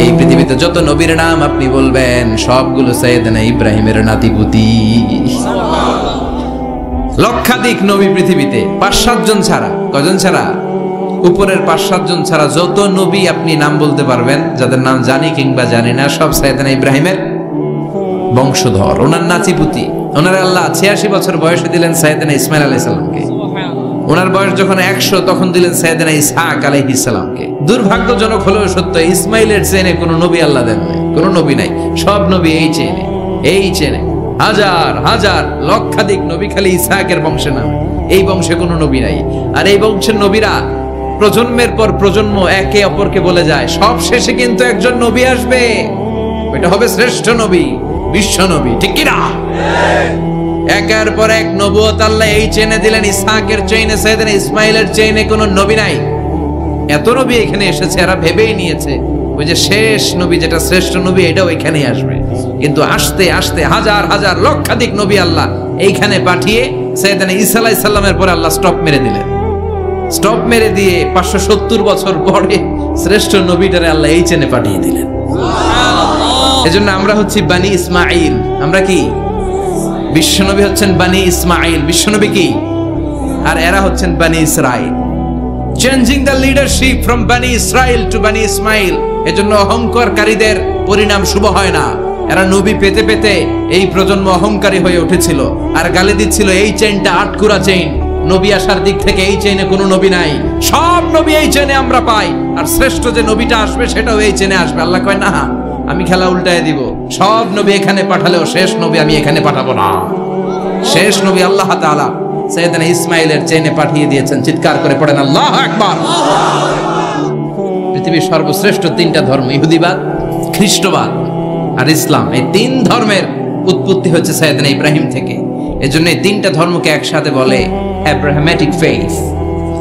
এই পৃথিবীতে যত নবীর নাম আপনি বলবেন সবগুলো সাইয়েদনা ইব্রাহিমের নাতিপুতি। লক্ষাধিক নবী পৃথিবীতে 5-7 জন ছাড়া, কজন ছাড়া? উপরের 5-7 জন ছাড়া যত নবী আপনি নাম বলতে পারবেন, যাদের নাম জানি কিংবা জানি না, সব সাইয়েদনা ইব্রাহিমের বংশধর, ওনার নাতিপুতি। ওনার আল্লাহ 86 বছর বয়সে দিলেন সাইয়েদনা ইসমাইল আলাইহিস সালামকে। ওনার বয়স যখন 100 তখন দিলেন সাইয়েদনা ইসহাক আলাইহিস সালামকে। দুর্ভাগ্যজনক হলেও সত্য, ইসমাইলের চেনে কোনো নবী আল্লাহ দেন নাই, কোনো নবী নাই। সব নবী এই চেনে হাজার হাজার লক্ষাধিক নবী খালি ইসহাকের বংশে নাম, এই বংশে কোনো নবী নাই। আর এই বংশের নবীরা প্রজন্মের পর প্রজন্ম একে অপরকে বলে যায়, সব শেষে কিন্তু একজন নবী আসবে, এটা হবে শ্রেষ্ঠ নবী, বিশ্ব নবী, ঠিক কি না? একের পর এক নবুয়ত আল্লাহ এই চেনে দিলেন। ইসহাকের চেইনে, সাইয়েদনা ইসমাইলের চেইনে কোনো নবী নাই। এত নবী এখানে এসেছে, এরা ভেবেই নিয়েছে ওই যে শেষ নবী, যেটা শ্রেষ্ঠ নবী, এটাও এখানেই আসবে। কিন্তু আস্তে আস্তে হাজার হাজার লক্ষাধিক নবী আল্লাহ এইখানে পাঠিয়ে সাইয়েদনা ঈসা আলাইহিস সালামের পরে আল্লাহ স্টপ মেরে দিলেন। স্টপ মেরে দিয়ে 570 বছর পরে শ্রেষ্ঠ নবীটারে আল্লাহ এই চেনে পাঠিয়ে দিলেন। এজন্য আমরা হচ্ছি বানি ইসমাইল। আমরা কি? বিশ্বনবী হচ্ছেন বানি ইসমাইল, বিশ্বনবী কি? আর এরা হচ্ছেন বানি Israil. Changing the leadership from বানি ইসরাইল টু বানি ইসমাইল। এজন্য অহংকারকারীদের পরিণাম শুভ হয় না। এরা নবী পেতে পেতে এই প্রজন্ম অহংকারী হয়ে উঠেছিল আর গালি দিচ্ছিল এই চেইনটা আটকুরা চেইন, নবী আসার দিক থেকে এই চেইনে কোনো নবী নাই, সব নবী এই চেইনে আমরা পাই, আর শ্রেষ্ঠ যে নবীটা আসবে সেটাও এই চেইনে আসবে। আল্লাহ কয় না, আমি খেলা উল্টায় দিব, সব নবী এখানে পাঠালেও শেষ নবী আমি এখানে পাঠাবো না। শেষ নবী আল্লাহ তাআলা সাইয়েদনা ইসমাইলের চেইনে পাঠিয়ে দিয়েছেন। চিৎকার করে পড়েন আল্লাহু আকবার। পৃথিবীর সর্বশ্রেষ্ঠ 3টা ধর্ম, ইহুদিবাদ, খ্রিস্টবাদ আর ইসলাম, এই 3 ধর্মের উৎপত্তি হচ্ছে সাইয়েদনা ইব্রাহিম থেকে। এজন্য এই 3টা ধর্মকে একসাথে বলে অ্যাব্রাহামেটিক ফেইথ।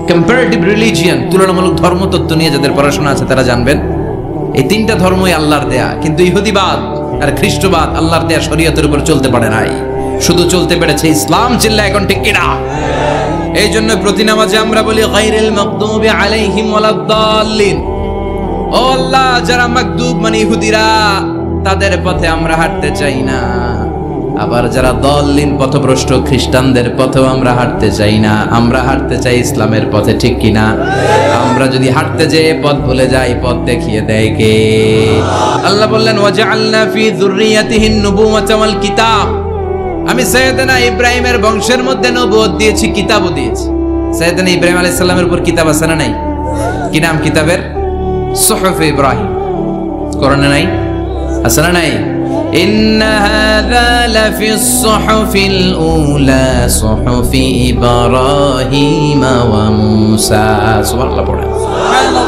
কম্পারেটিভ রিলিজিয়ন, তুলনামূলক ধর্মতত্ত্ব নিয়ে যাদের পড়াশোনা আছে তারা জানবেন এই 3টা ধর্মই আল্লাহর দেয়া। কিন্তু ইহুদিবাদ আর খ্রিস্টবাদ আল্লাহর দেয়া শরীয়তের উপর চলতে পারে নাই, শুধু চলতে পেরেছে ইসলাম। চিল্লা এখন ঠিক কিনা? এই জন্য প্রতি নামাজে আমরা বলি গায়রিল মাগদুবি আলাইহিম ওয়ালাদ-দাল্লিন। ও আল্লাহ, যারা মাগদুব মানে ইহুদিরা, তাদের পথে আমরা হাঁটতে চাই না। আবার যারা দল্লিন পথভ্রষ্ট খ্রিস্টানদের পথেও আমরা হাঁটতে চাই না। আমরা হাঁটতে চাই ইসলামের পথে, ঠিক কিনা? আমরা যদি হাঁটতে যেয়ে পথ ভুলে যাই, পথ দেখিয়ে দেয় কে? আল্লাহ বললেন ওয়াজআলনা ফি যুররিয়াতিহিন নুবুওয়াতা ওয়াল কিতাব। আমি সাইয়েদনা ইব্রাহিমের বংশের মধ্যে নবুয়ত দিয়েছি, কিতাবও দিয়েছি। সাইয়েদনা ইব্রাহিম আলাইহিস সালামের উপর কিতাব আছে না নাই? কি নাম কিতাবের? সুহুফে ইব্রাহিম। কোরআনে নাই? আছে না নাই? ইন্না হাযা লাফিস সুহুফিল উলা সুহুফি ইব্রাহিম ওয়া মূসা। সুবহানাল্লাহ পড়েন।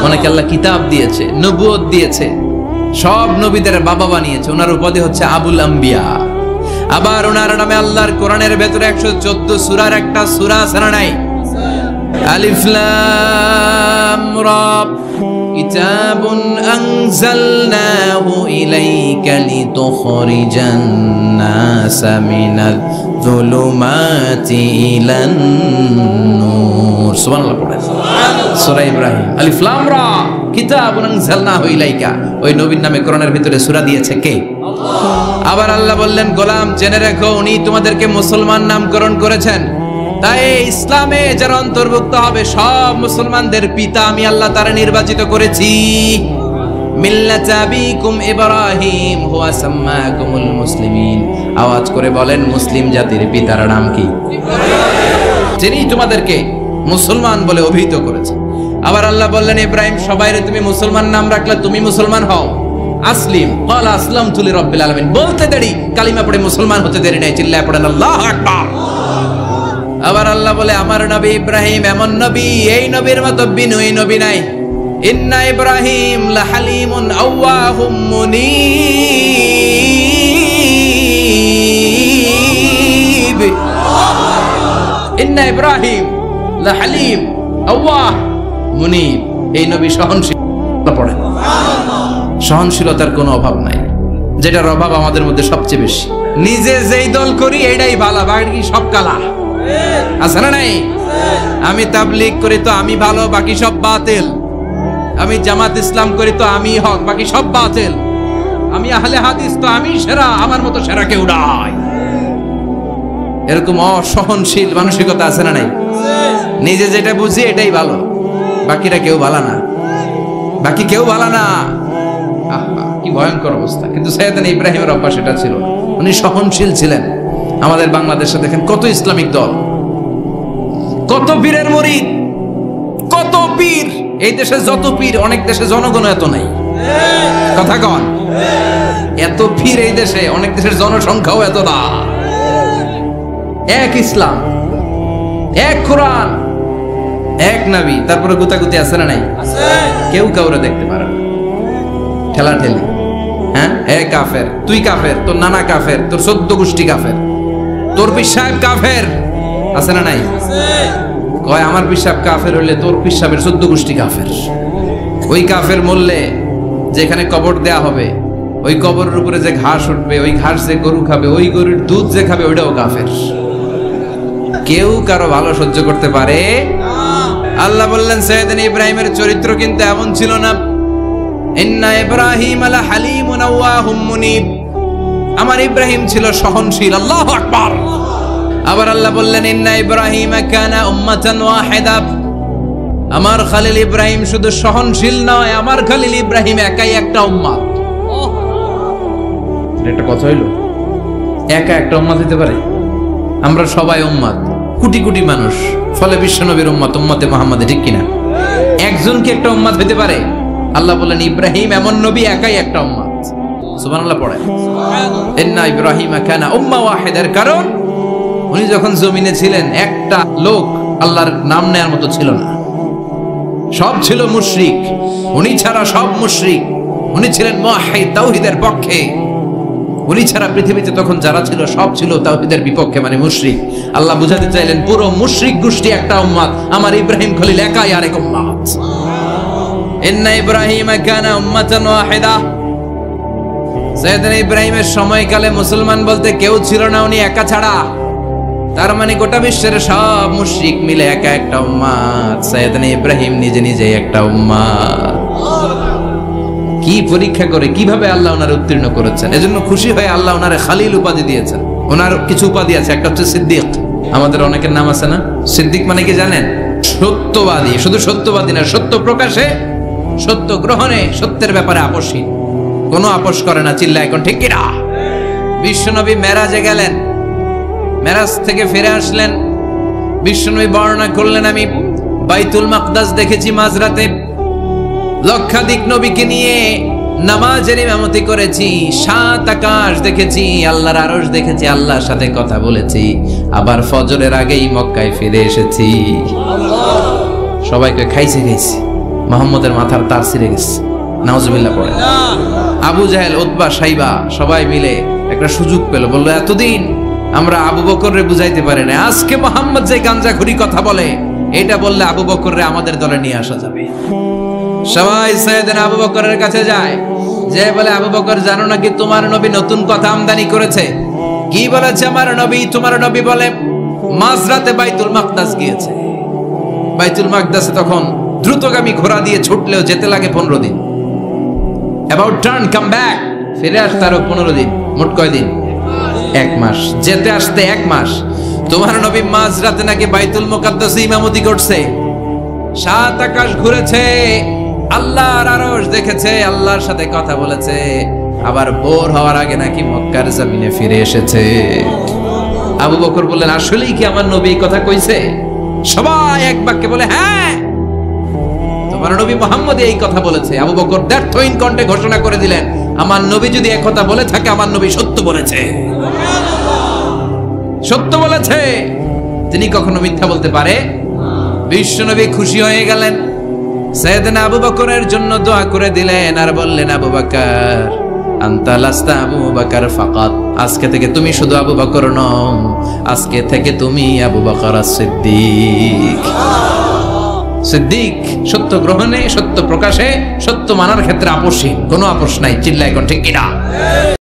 অনেক আল্লাহ কিতাব দিয়েছে, নবুয়ত দিয়েছে, সব নবীদের বাবা বানিয়েছে। ওনার উপাধি হচ্ছে আবুল আম্বিয়া। আবার ওনার নামে আল্লাহর কোরআনের ভেতরে 114 সূরার একটা সূরা আছে না নাই? আলিফ লাম রা কিতাবুন আনজালনাহু ইলাইকা লিতুখরিজান নাসা মিনাল যুলুমাতি ইলান নূর। সুবহানাল্লাহ পড়েন। সূরা ইব্রাহিম, আলিফ লাম রা কিতাবুন আনজালনাহু ইলাইকা। ওই নবীর নামে কোরআনের ভিতরে সূরা দিয়েছে কে? আবার আল্লাহ বললেন, গোলাম জেনে রাখো, উনি তোমাদেরকে মুসলমান নামকরণ করেছেন। তাই ইসলামে যারা অন্তর্ভুক্ত হবে সব মুসলমানদের পিতা আমি আল্লাহ তারা নির্বাচিত করেছি। মিল্লাত আবিকুম ইব্রাহিম হুয়া সাম্মাকুমুল মুসলিমিন। আওয়াজ করে বলেন, মুসলিম জাতির পিতার নাম কি? যিনি তোমাদেরকে মুসলমান বলে অভিহিত করেছে। আবার আল্লাহ বললেন, ইব্রাহিম সবাইরে তুমি মুসলমান নাম রাখলে, তুমি মুসলমান হও। আসলিম ক্বালা আসলামতু লিরাব্বিল আলামিন। বলতে দেরি, কালিমা পড়ে মুসলমান হতে দেরি নাই। চিল্লায় পড়েন আল্লাহু আকবার। আবার আল্লাহ বলে, আমার নবী ইব্রাহিম এমন নবী, এই নবীর মতো বিনয়ী নবী নাই। ইন্না ইব্রাহিম লাহালিমুন আওয়াহুম মুনীব। ইন্না ইব্রাহিম লাহালিম আওয়াহ মুনীব। এই নবী সহনশীল। পড়েন, সহনশীলতার কোনো অভাব নাই, যেটার অভাব আমাদের মধ্যে সবচেয়ে বেশি। নিজে যেই দল করি এটাই ভালো, বাকি সব কালা। আছে না নাই? আমি তাবলীগ করি তো আমি ভালো, বাকি সব বাতিল। আমি জামাত ইসলাম করি তো আমি হক, বাকি সব বাতিল। আমি আহলে হাদিস তো আমি সেরা, আমার মতো সেরা কেউ নাই। এরকম অসহনশীল মানসিকতা আছে না নাই? নিজে যেটা বুঝি এটাই ভালো, বাকিরা কেউ ভালো না, বাকি কেউ ভালো না। কি ভয়ঙ্কর অবস্থা। কিন্তু সাইয়েদনা ইব্রাহিমের অভ্যাস এটা ছিল, উনি সহনশীল ছিলেন। আমাদের বাংলাদেশে দেখেন কত ইসলামিক দল, কত পীরের মুরিদ, কত পীর। এই দেশে যত পীর, অনেক দেশে জনগণ এত নাই। কথা কন, এত পীর এই দেশে, অনেক দেশের জনসংখ্যাও এত না। এক ইসলাম, এক কোরআন, এক নবী, তারপরে গুতাগুতি আছে না নাই? কেউ কাউরে দেখতে পারে না, ঠেলা ঠেলি। হ্যাঁ, এ কাফের, তুই কাফের, তোর নানা কাফের, তোর 14 গোষ্ঠী কাফের, তোর পীর সাহেব কাফের, আছে না নাই? কয় আমার পীর সাহেব কাফের হইলে তোর পীর সাহেবের 14 গোষ্ঠী কাফের। ওই কাফের মরলে যেখানে কবর দেয়া হবে, ওই কবরের উপরে যে ঘাস উঠবে, ওই ঘাস যে গরু খাবে, ওই গরুর দুধ যে খাবে, ওইটাও কাফের। কেউ কারো ভালো সহ্য করতে পারে? আল্লাহ বললেন সাইয়েদনা ইব্রাহিমের চরিত্র কিন্তু এমন ছিল না। ইন্না ইব্রাহিম লা হালিমুন আওয়াহুম মুনিব, আমার ইব্রাহিম ছিল সহনশীল। আল্লাহু আকবার। আবার আল্লাহ বললেন ইন্না ইব্রাহিম কানা উম্মাতান ওয়াহিদা, আমার খলিল ইব্রাহিম শুধু সহনশীল নয়, আমার খলিল ইব্রাহিম একাই একটা উম্মত। এটা কথা হইল, একা একটা উম্মত হতে পারে? আমরা সবাই উম্মত, কোটি কোটি মানুষ, ফলে বিশ্বনবীর উম্মত, উম্মতে মুহাম্মাদে, ঠিক কিনা? একজন কি একটা উম্মত হতে পারে? আল্লাহ বললেন ইব্রাহিম এমন নবী, একাই একটা উম্মত। সুবহানাল্লাহ পড়ে। ইন্না ইব্রাহিম কানা উম্মাহ ওয়াহিদার কারণ উনি যখন জমিনে ছিলেন একটা লোক আল্লাহর নাম নেয়ার মতো ছিল না, সব ছিল মুশরিক। উনি ছাড়া সব মুশরিক। উনি ছিলেন মুওয়াহহিদ, তাওহীদের পক্ষে। উনি ছাড়া পৃথিবীতে তখন যারা ছিল সব ছিল তাওহীদের বিপক্ষে, মানে মুশরিক। আল্লাহ বুঝাতে চাইলেন পুরো মুশরিক গোষ্ঠী একটা উম্মত, আমার ইব্রাহিম খলিল একাই আরেক উম্মত। ইন্না ইব্রাহিম কানা উম্মাতান ওয়াহিদা। সাইয়েদনা ইব্রাহিমের সময়কালে মুসলমান বলতে কেউ ছিল না, উনি একা ছাড়া। তার মানে গোটা বিশ্বের সব মুশরিক মিলে একা একটা উম্মত, সাইয়েদনা ইব্রাহিম নিজে নিজে একটা উম্মত। কি পরীক্ষা করে কিভাবে আল্লাহ ওনার উত্তীর্ণ করেছেন। এজন্য খুশি হয়ে আল্লাহ ওনারে খালিল উপাধি দিয়েছেন। ওনার কিছু উপাধি আছে, একটা হচ্ছে সিদ্দিক। আমাদের অনেকের নাম আছে না? সিদ্দিক মানে কি জানেন? সত্যবাদী। শুধু সত্যবাদী না, সত্য প্রকাশে, সত্য গ্রহণে, সত্যের ব্যাপারে আপোষহীন, কোনো আপোষ করে না। চিল্লা এখন ঠিক কিনা? বিশ্বনবী মেরাজে গেলেন, মেরাজ থেকে ফিরে আসলেন, বিশ্বনবী বর্ণনা করলেন আমি বাইতুল মাকদাস দেখেছি মাঝরাতে, লক্ষাধিক নবীকে নিয়ে নামাজের ইমামতি করেছি, 7 আকাশ দেখেছি, আল্লাহর আরশ দেখেছি, আল্লাহর সাথে কথা বলেছি, আবার ফজরের আগেই মক্কায় ফিরে এসেছি। সবাইকে খাইছে খাইছে, মুহাম্মদের মাথার তার ছিঁড়ে গেছে, নাউজুবিল্লাহ পড়ে। আবু জাহেল, উতবা, সাইবা সবাই মিলে একটা সুযোগ পেল, বললো এতদিন আমরা আবু বকররে বুঝাইতে পারি না, আজকে মুহাম্মদ যে গাঞ্জাখুরি কথা বলে, এটা বললে আবু বকররে আমাদের দলে নিয়ে আসা যাবে। সবাই সাইয়েদনা আবু বকরের কাছে যায়, যে বলে আবু বকর জানো নাকি তোমার নবী নতুন কথা আমদানি করেছে? কি বলেছে আমার নবী? তোমার নবী বলে মাঝরাতে বাইতুল মাকদাস গিয়েছে। বাইতুল মাকদাসে তখন দ্রুতগামী ঘোড়া দিয়ে ছুটলেও যেতে লাগে 15 দিন। অ্যাবাউট টার্ন কাম ব্যাক, ফিরে আসতে আরো 15 দিন, মোট কয় দিন? 1 মাস। যেতে আসতে 1 মাস। তোমার নবী মাঝরাতে নাকি বাইতুল মুকাদ্দাসে ইমামতি করছে, 7 আকাশ ঘুরেছে, আল্লাহর আরশ দেখেছে, আল্লাহর সাথে কথা বলেছে, আবার ভোর হওয়ার আগে নাকি মক্কার জমিনে ফিরে এসেছে। আবু বকর বললেন আসলেই কি আমার নবী এই কথা কইছে? সবাই এক বাক্যে বলে হ্যাঁ, তোমার নবী মুহাম্মদ এই কথা বলেছে। আবু বকর দ্ব্যর্থহীন কণ্ঠে ঘোষণা করে দিলেন, আমার নবী যদি এই কথা বলে থাকে, আমার নবী সত্য বলেছে, সত্য বলেছে। তিনি কখনো মিথ্যা বলতে পারে? বিশ্বনবী খুশি হয়ে গেলেন, সাইয়েদনা আবু বকরের জন্য দোয়া করে দিলেন, আর বললেন আবু বকর আনতা লাস্তা আবু বকর ফাকাত, আজকে থেকে তুমি শুধু আবু বকর নও, আজকে থেকে তুমি আবু বকর সিদ্দিক। সিদ্দিক সত্য গ্রহণে, সত্য প্রকাশে, সত্য মানার ক্ষেত্রে আপোষহীন, কোনো আপোষ নাই। চিল্লায় এখন ঠিক কিনা?